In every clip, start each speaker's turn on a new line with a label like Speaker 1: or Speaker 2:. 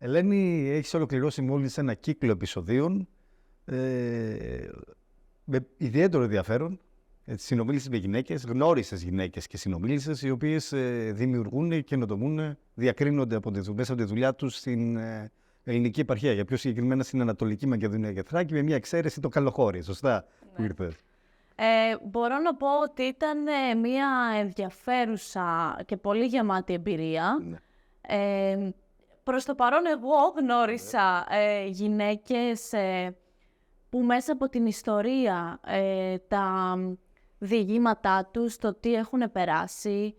Speaker 1: Ελένη, έχεις ολοκληρώσει μόλις ένα κύκλο επεισοδίων με ιδιαίτερο ενδιαφέρον. Συνομίλησες με γυναίκες, γνώρισες γυναίκες και συνομίλησες, οι οποίες δημιουργούν, καινοτομούν, διακρίνονται μέσα από τη δουλειά τους στην ελληνική επαρχία. Για πιο συγκεκριμένα στην Ανατολική Μακεδονία και Θράκη, με μια εξαίρεση το Καλοχώρι. Σωστά, που ήρθες.
Speaker 2: Μπορώ να πω ότι ήταν μια ενδιαφέρουσα και πολύ γεμάτη εμπειρία. Ναι. Προς το παρόν εγώ γνώρισα γυναίκες που μέσα από την ιστορία, τα διηγήματά τους, το τι έχουν περάσει,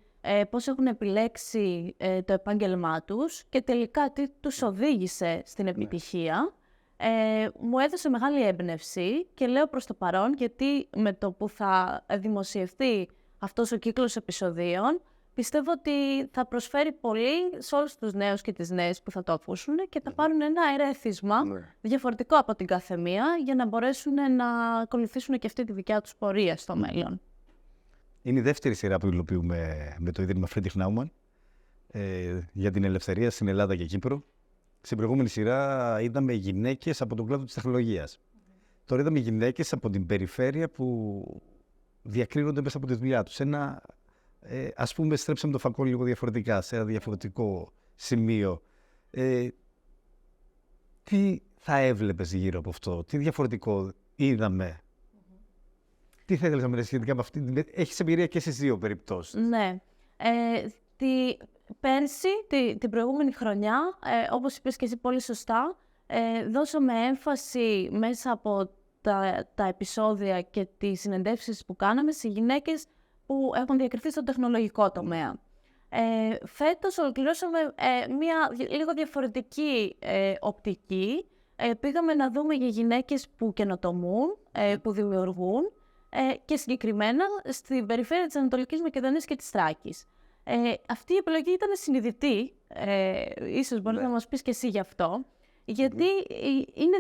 Speaker 2: πώς έχουν επιλέξει το επάγγελμά τους και τελικά τι τους οδήγησε στην επιτυχία, μου έδωσε μεγάλη έμπνευση και λέω προς το παρόν, γιατί με το που θα δημοσιευτεί αυτός ο κύκλος επεισοδίων, πιστεύω ότι θα προσφέρει πολύ σε όλους τους νέους και τις νέες που θα το ακούσουν και θα πάρουν ένα ερέθισμα διαφορετικό από την καθεμία για να μπορέσουν να ακολουθήσουν και αυτή τη δικιά τους πορεία στο μέλλον.
Speaker 1: Είναι η δεύτερη σειρά που υλοποιούμε με το Ίδρυμα Friedrich Naumann για την ελευθερία στην Ελλάδα και Κύπρο. Στην προηγούμενη σειρά είδαμε γυναίκες από τον κλάδο της τεχνολογίας. Τώρα είδαμε γυναίκες από την περιφέρεια που διακρίνονται μέσα από τη δουλειά τους. Ας πούμε, στρέψαμε το φακό λίγο διαφορετικά, σε ένα διαφορετικό σημείο. Τι θα έβλεπες γύρω από αυτό, τι διαφορετικό είδαμε, τι θα ήθελες να μιλήσεις σχετικά με αυτή, έχεις εμπειρία και στις δύο περιπτώσεις.
Speaker 2: Ναι. Πέρσι, την προηγούμενη χρονιά, όπως είπες και εσύ πολύ σωστά, δώσαμε έμφαση μέσα από τα επεισόδια και τις συνεντεύξεις που κάναμε σε γυναίκες που έχουν διακριθεί στον τεχνολογικό τομέα. Φέτος ολοκληρώσαμε μια λίγο διαφορετική οπτική. Πήγαμε να δούμε για γυναίκες που καινοτομούν, που δημιουργούν και συγκεκριμένα στην περιφέρεια της Ανατολικής Μακεδονίας και της Θράκης. Αυτή η επιλογή ήταν συνειδητή, ίσως μπορείς να μας πεις και εσύ γι' αυτό, γιατί είναι,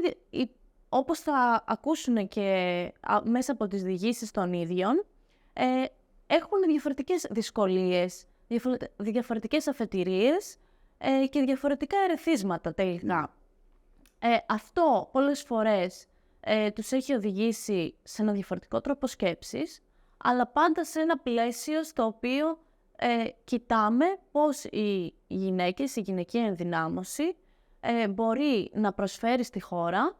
Speaker 2: όπως θα ακούσουν και μέσα από τις διηγήσεις των ίδιων, έχουν διαφορετικές δυσκολίες, διαφορετικές αφετηρίες και διαφορετικά ερεθίσματα τελικά. Αυτό πολλές φορές τους έχει οδηγήσει σε ένα διαφορετικό τρόπο σκέψης, αλλά πάντα σε ένα πλαίσιο στο οποίο κοιτάμε πώς οι γυναίκες, η γυναικεία ενδυνάμωση μπορεί να προσφέρει στη χώρα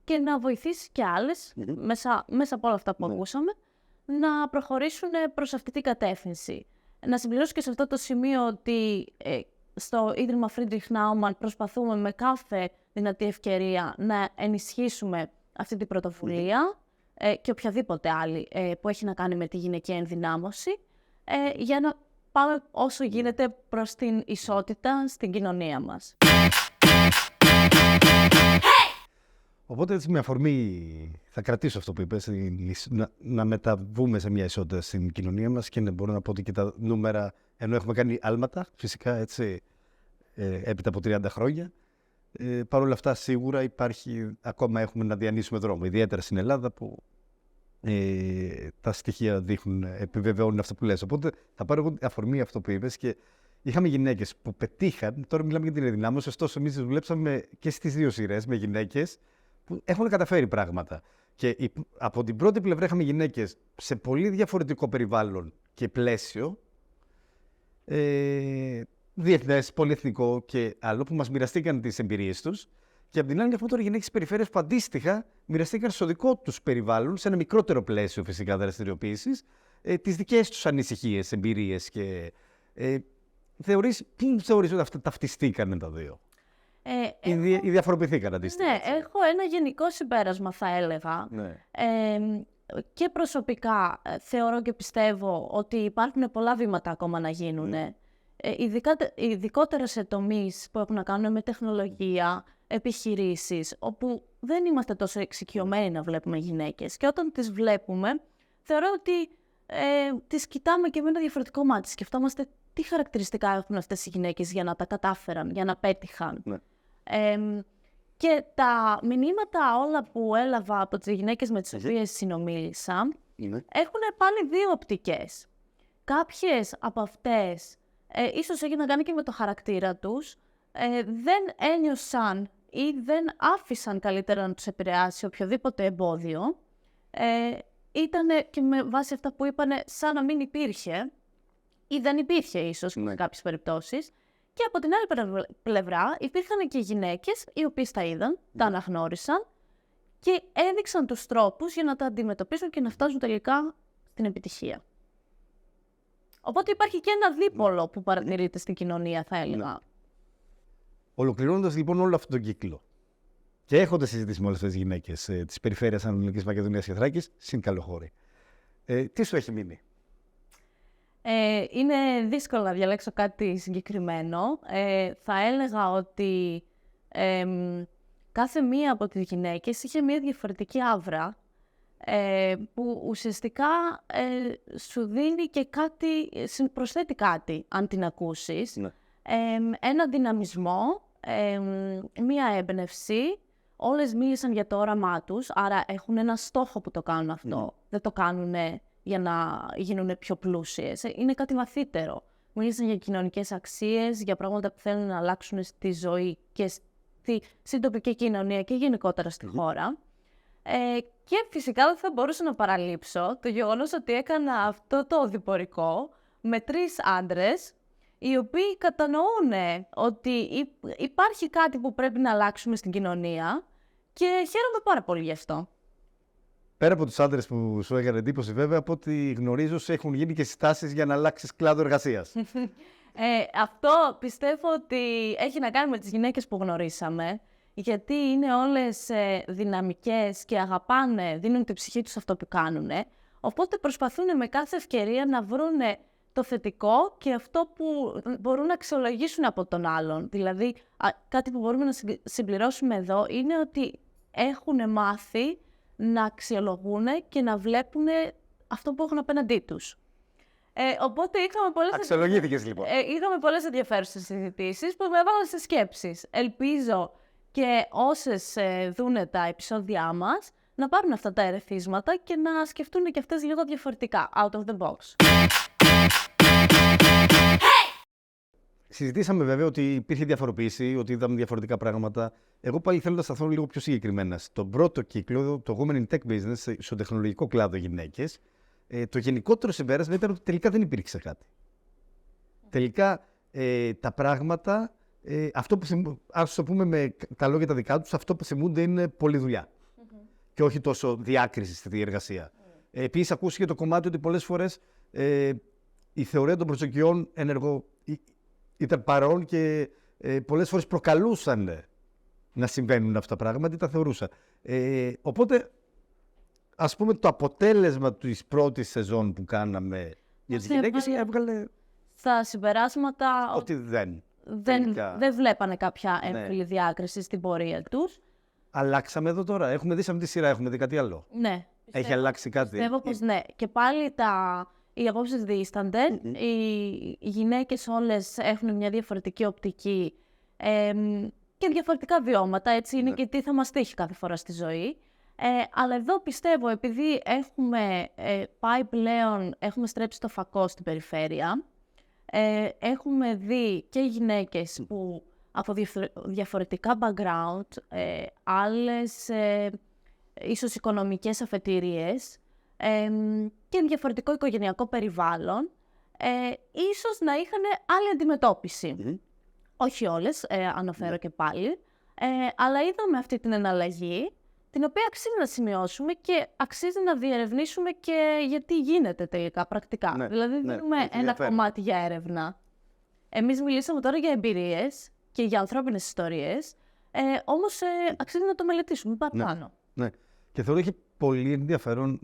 Speaker 2: και να βοηθήσει και άλλες, μέσα από όλα αυτά που ακούσαμε, να προχωρήσουν προς αυτή την κατεύθυνση. Να συμπληρώσω και σε αυτό το σημείο ότι στο Ίδρυμα Friedrich Naumann προσπαθούμε με κάθε δυνατή ευκαιρία να ενισχύσουμε αυτή την πρωτοβουλία και οποιαδήποτε άλλη που έχει να κάνει με τη γυναικεία ενδυνάμωση για να πάμε όσο γίνεται προς την ισότητα στην κοινωνία μας.
Speaker 1: Οπότε έτσι με αφορμή θα κρατήσω αυτό που είπες, να μεταβούμε σε μια ισότητα στην κοινωνία μας και μπορώ να πω ότι και τα νούμερα, ενώ έχουμε κάνει άλματα, φυσικά έτσι, έπειτα από 30 χρόνια, παρ' όλα αυτά σίγουρα ακόμα έχουμε να διανύσουμε δρόμο, ιδιαίτερα στην Ελλάδα που τα στοιχεία επιβεβαιώνουν αυτό που λες. Οπότε θα πάρω εγώ αφορμή αυτό που είπες και είχαμε γυναίκες που πετύχαν, τώρα μιλάμε για την ενδυνάμωση, ωστόσο εμείς δουλέψαμε και στις δύο σειρές με γυναίκες που έχουν καταφέρει πράγματα. Και από την πρώτη πλευρά είχαμε γυναίκες σε πολύ διαφορετικό περιβάλλον και πλαίσιο διεθνές, πολυεθνικό και άλλο που μας μοιραστήκαν τις εμπειρίες τους. Και από την άλλη, αυτό τώρα γυναίκες περιφέρειες που αντίστοιχα μοιραστήκαν στο δικό τους περιβάλλον, σε ένα μικρότερο πλαίσιο φυσικά δραστηριοποίησης, τις δικές τους ανησυχίες, εμπειρίες. Και πού θεωρείς ότι αυτά ταυτιστήκαν τα δύο, ή διαφοροποιηθήκαν αντίστοιχα?
Speaker 2: Ναι, έχω ένα γενικό συμπέρασμα, θα έλεγα.
Speaker 1: Ναι.
Speaker 2: Και προσωπικά θεωρώ και πιστεύω ότι υπάρχουν πολλά βήματα ακόμα να γίνουν. Ειδικότερα σε τομείς που έχουν να κάνουν με τεχνολογία, επιχειρήσεις, όπου δεν είμαστε τόσο εξοικειωμένοι να βλέπουμε γυναίκες. Και όταν τις βλέπουμε, θεωρώ ότι τις κοιτάμε και με ένα διαφορετικό μάτι. Σκεφτόμαστε τι χαρακτηριστικά έχουν αυτές οι γυναίκες για να τα κατάφεραν, για να πέτυχαν.
Speaker 1: Ναι.
Speaker 2: Και τα μηνύματα όλα που έλαβα από τις γυναίκες με τις οποίες συνομίλησα έχουν πάλι δύο οπτικές. Κάποιες από αυτές, ίσως έχει να κάνει και με το χαρακτήρα τους, δεν ένιωσαν ή δεν άφησαν καλύτερα να τους επηρεάσει οποιοδήποτε εμπόδιο. Ήταν και με βάση αυτά που είπανε σαν να μην υπήρχε ή δεν υπήρχε ίσως σε κάποιες περιπτώσεις. Και από την άλλη πλευρά υπήρχαν και γυναίκες οι οποίες τα είδαν, τα αναγνώρισαν και έδειξαν τους τρόπους για να τα αντιμετωπίσουν και να φτάσουν τελικά στην επιτυχία. Οπότε υπάρχει και ένα δίπολο που παρατηρείται στην κοινωνία, θα έλεγα.
Speaker 1: Ολοκληρώνοντας λοιπόν όλο αυτόν τον κύκλο και έχοντας συζητήσει με όλες αυτές τις γυναίκες της περιφέρειας Ανατολικής Μακεδονίας και Θράκης, συν Καλοχώρη, τι σου έχει μείνει?
Speaker 2: Είναι δύσκολο να διαλέξω κάτι συγκεκριμένο. Θα έλεγα ότι κάθε μία από τις γυναίκες είχε μία διαφορετική αύρα που ουσιαστικά σου δίνει και κάτι, προσθέτει κάτι αν την ακούσεις.
Speaker 1: Ναι.
Speaker 2: Ένα δυναμισμό, μία έμπνευση. Όλες μίλησαν για το όραμά τους, άρα έχουν ένα στόχο που το κάνουν αυτό. Δεν το κάνουν για να γίνουν πιο πλούσιες. Είναι κάτι βαθύτερο. Μίλησαν για κοινωνικές αξίες, για πράγματα που θέλουν να αλλάξουν στη ζωή και στην τοπική κοινωνία και γενικότερα στη χώρα. Και φυσικά δεν θα μπορούσα να παραλείψω το γεγονός ότι έκανα αυτό το οδηπορικό με 3 άντρες, οι οποίοι κατανοούν ότι υπάρχει κάτι που πρέπει να αλλάξουμε στην κοινωνία και χαίρομαι πάρα πολύ γι' αυτό.
Speaker 1: Πέρα από τους άντρες που σου έκανε εντύπωση, βέβαια, από ό,τι γνωρίζω, έχουν γίνει και συστάσεις για να αλλάξεις κλάδο εργασίας.
Speaker 2: Αυτό πιστεύω ότι έχει να κάνει με τις γυναίκες που γνωρίσαμε, γιατί είναι όλες δυναμικές και αγαπάνε, δίνουν την ψυχή τους αυτό που κάνουν. Οπότε προσπαθούν με κάθε ευκαιρία να βρουν το θετικό και αυτό που μπορούν να αξιολογήσουν από τον άλλον. Δηλαδή, κάτι που μπορούμε να συμπληρώσουμε εδώ είναι ότι έχουν μάθει να αξιολογούν και να βλέπουν αυτό που έχουν απέναντί τους. Οπότε
Speaker 1: Αξιολογήθηκες λοιπόν.
Speaker 2: Είχαμε πολλές ενδιαφέρουσες συζητήσεις που με έβαλαν σε σκέψεις. Ελπίζω και όσες δούνε τα επεισόδια μας να πάρουν αυτά τα ερεθίσματα και να σκεφτούν και αυτές λίγο διαφορετικά, out of the box.
Speaker 1: Συζητήσαμε βέβαια ότι υπήρχε διαφοροποίηση, ότι είδαμε διαφορετικά πράγματα. Εγώ πάλι θέλω να σταθώ λίγο πιο συγκεκριμένα. Στον πρώτο κύκλο, το Women in Tech Business, στον τεχνολογικό κλάδο γυναίκες, το γενικότερο συμπέρασμα ήταν ότι τελικά δεν υπήρξε κάτι. Τελικά τα πράγματα, αυτό που ας το πούμε με τα λόγια τα δικά τους, αυτό που θυμούνται είναι πολλή δουλειά. Και όχι τόσο διάκριση στη εργασία. Επίσης, ακούστηκε το κομμάτι ότι πολλές φορές η θεωρία των προσδοκιών ήταν παρόν και πολλές φορές προκαλούσαν να συμβαίνουν αυτά τα πράγματα ή τα θεωρούσαν. Οπότε, ας πούμε, το αποτέλεσμα της πρώτης σεζόν που κάναμε για τις γυναίκες έβγαλε
Speaker 2: στα συμπεράσματα
Speaker 1: ότι
Speaker 2: δεν βλέπανε κάποια έμφυλη διάκριση στην πορεία τους.
Speaker 1: Αλλάξαμε εδώ τώρα. Έχουμε δει σε αυτή τη σειρά, έχουμε δει κάτι άλλο.
Speaker 2: Ναι.
Speaker 1: Έχει αλλάξει κάτι?
Speaker 2: Πιστεύω πως ναι. Και πάλι οι απόψεις διήστανται. Οι γυναίκες όλες έχουν μια διαφορετική οπτική και διαφορετικά βιώματα. Έτσι είναι και τι θα μας τύχει κάθε φορά στη ζωή. Αλλά εδώ πιστεύω, επειδή έχουμε πάει πλέον, έχουμε στρέψει το φακό στην περιφέρεια, έχουμε δει και γυναίκες που από διαφορετικά background, άλλες ίσως οικονομικές αφετηρίες, και διαφορετικό οικογενειακό περιβάλλον, ίσως να είχαν άλλη αντιμετώπιση. Όχι όλες, αναφέρω και πάλι, αλλά είδαμε αυτή την εναλλαγή, την οποία αξίζει να σημειώσουμε και αξίζει να διερευνήσουμε και γιατί γίνεται τελικά πρακτικά. Δηλαδή δίνουμε ένα κομμάτι για έρευνα. Εμείς μιλήσαμε τώρα για εμπειρίες και για ανθρώπινες ιστορίες, όμως αξίζει να το μελετήσουμε παραπάνω.
Speaker 1: Ναι. Και θεωρώ έχει πολύ ενδιαφέρον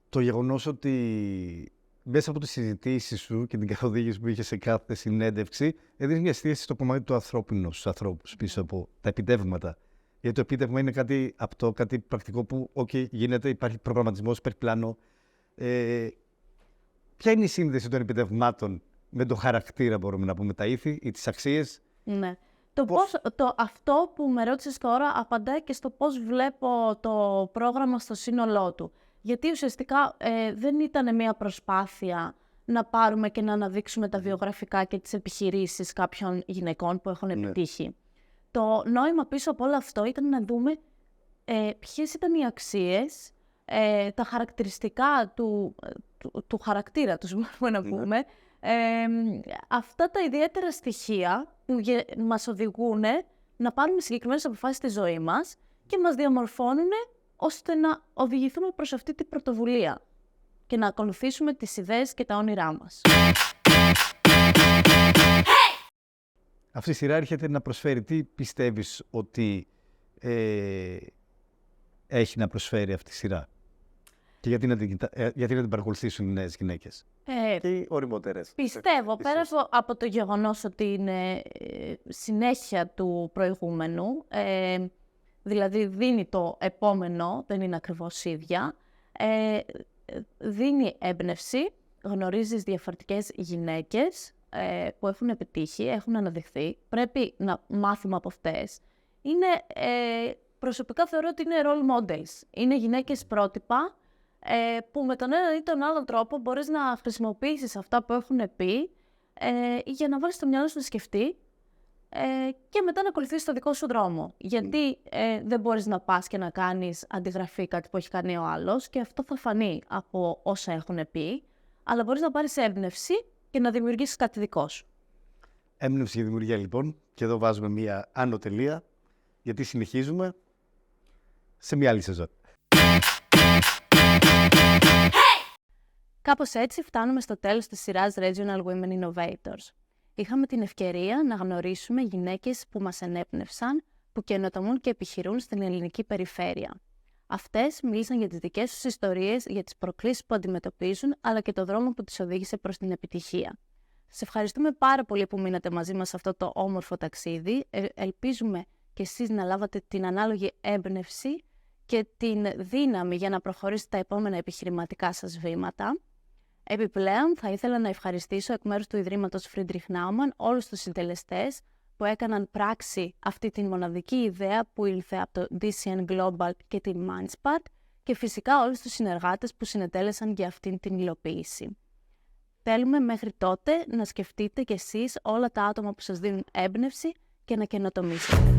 Speaker 1: το γεγονός ότι μέσα από τις συζητήσεις σου και την καθοδήγηση που είχε σε κάθε συνέντευξη, έδινες μια εστίαση στο κομμάτι του ανθρώπινου στους ανθρώπους πίσω από τα επιτεύγματα. Γιατί το επίτευγμα είναι κάτι απτό, κάτι πρακτικό που γίνεται, υπάρχει προγραμματισμός, υπάρχει πλάνο. Ποια είναι η σύνδεση των επιτευγμάτων με το χαρακτήρα, μπορούμε να πούμε, τα ήθη ή τις αξίες?
Speaker 2: Ναι. Αυτό που με ρώτησες τώρα απαντάει και στο πώς βλέπω το πρόγραμμα στο σύνολό του. Γιατί ουσιαστικά δεν ήταν μια προσπάθεια να πάρουμε και να αναδείξουμε τα βιογραφικά και τις επιχειρήσεις κάποιων γυναικών που έχουν επιτύχει. Το νόημα πίσω από όλο αυτό ήταν να δούμε ποιες ήταν οι αξίες, τα χαρακτηριστικά του χαρακτήρα τους, μπορούμε να πούμε, αυτά τα ιδιαίτερα στοιχεία που μας οδηγούν να πάρουμε συγκεκριμένες αποφάσεις στη ζωή μας και μας διαμορφώνουν ώστε να οδηγηθούμε προς αυτή την πρωτοβουλία και να ακολουθήσουμε τις ιδέες και τα όνειρά μας.
Speaker 1: Αυτή η σειρά έρχεται να προσφέρει. Τι πιστεύεις ότι έχει να προσφέρει αυτή η σειρά? Και γιατί να την παρακολουθήσουν οι νέες γυναίκες και οι οριμότερες?
Speaker 2: Πιστεύω, πέρα από το γεγονός ότι είναι συνέχεια του προηγούμενου, δηλαδή δίνει το επόμενο, δεν είναι ακριβώς ίδια, δίνει έμπνευση, γνωρίζεις διαφορετικές γυναίκες που έχουν επιτύχει, έχουν αναδειχθεί, πρέπει να μάθουμε από αυτές. Προσωπικά θεωρώ ότι είναι role models, είναι γυναίκες πρότυπα, που με τον έναν ή τον άλλον τρόπο μπορείς να χρησιμοποιήσεις αυτά που έχουν πει για να βάλεις το μυαλό σου να σκεφτεί και μετά να ακολουθήσεις το δικό σου δρόμο. Γιατί δεν μπορείς να πας και να κάνεις αντιγραφή κάτι που έχει κάνει ο άλλος και αυτό θα φανεί από όσα έχουν πει, αλλά μπορείς να πάρεις έμπνευση και να δημιουργήσεις κάτι δικό σου.
Speaker 1: Έμπνευση για δημιουργία λοιπόν, και εδώ βάζουμε μία άνω τελεία, γιατί συνεχίζουμε σε μία άλλη σεζόν.
Speaker 2: Κάπως έτσι φτάνουμε στο τέλος της σειράς Regional Women Innovators. Είχαμε την ευκαιρία να γνωρίσουμε γυναίκες που μας ενέπνευσαν, που καινοτομούν και επιχειρούν στην ελληνική περιφέρεια. Αυτές μίλησαν για τις δικές τους ιστορίες, για τις προκλήσεις που αντιμετωπίζουν, αλλά και το δρόμο που τις οδήγησε προς την επιτυχία. Σας ευχαριστούμε πάρα πολύ που μείνατε μαζί μας σε αυτό το όμορφο ταξίδι. Ελπίζουμε και εσείς να λάβατε την ανάλογη έμπνευση και την δύναμη για να προχωρήσετε τα επόμενα επιχειρηματικά σας βήματα. Επιπλέον, θα ήθελα να ευχαριστήσω εκ μέρους του Ιδρύματος Friedrich Naumann όλους τους συντελεστές που έκαναν πράξη αυτή την μοναδική ιδέα που ήλθε από το DCN Global και την Mindspart και φυσικά όλους τους συνεργάτες που συνετέλεσαν για αυτήν την υλοποίηση. Θέλουμε μέχρι τότε να σκεφτείτε κι εσείς όλα τα άτομα που σας δίνουν έμπνευση και να καινοτομήσετε.